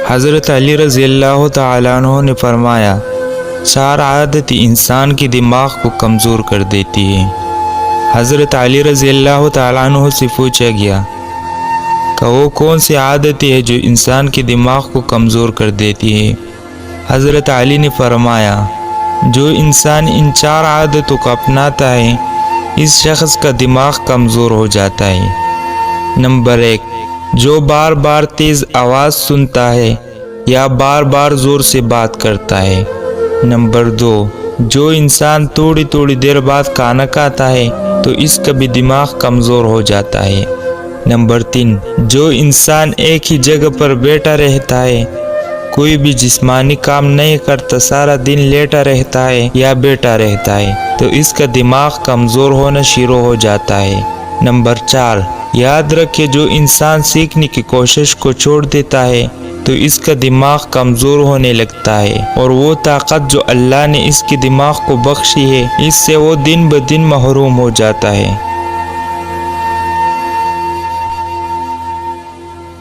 حضرت علی رضی اللہ تعالیٰ عنہ نے فرمایا، 4 عادتیں انسان کے دماغ کو کمزور کر دیتی ہے۔ حضرت علی رضی اللہ تعالیٰ عنہ سے پوچھا گیا کہ وہ کون سی عادتیں ہیں جو انسان کے دماغ کو کمزور کر دیتی ہے؟ حضرت علی نے فرمایا، جو انسان ان 4 عادتوں کو اپناتا ہے اس شخص کا دماغ کمزور ہو جاتا ہے۔ نمبر 1، جو بار بار تیز آواز سنتا ہے یا بار بار زور سے بات کرتا ہے۔ نمبر 2، جو انسان تھوڑی دیر بعد کھانا کھاتا ہے تو اس کا بھی دماغ کمزور ہو جاتا ہے۔ نمبر 3، جو انسان ایک ہی جگہ پر بیٹھا رہتا ہے، کوئی بھی جسمانی کام نہیں کرتا، سارا دن لیٹا رہتا ہے یا بیٹھا رہتا ہے تو اس کا دماغ کمزور ہونا شروع ہو جاتا ہے۔ نمبر 4، یاد رکھے جو انسان سیکھنے کی کوشش کو چھوڑ دیتا ہے تو اس کا دماغ کمزور ہونے لگتا ہے، اور وہ طاقت جو اللہ نے اس کے دماغ کو بخشی ہے اس سے وہ دن بدن محروم ہو جاتا ہے۔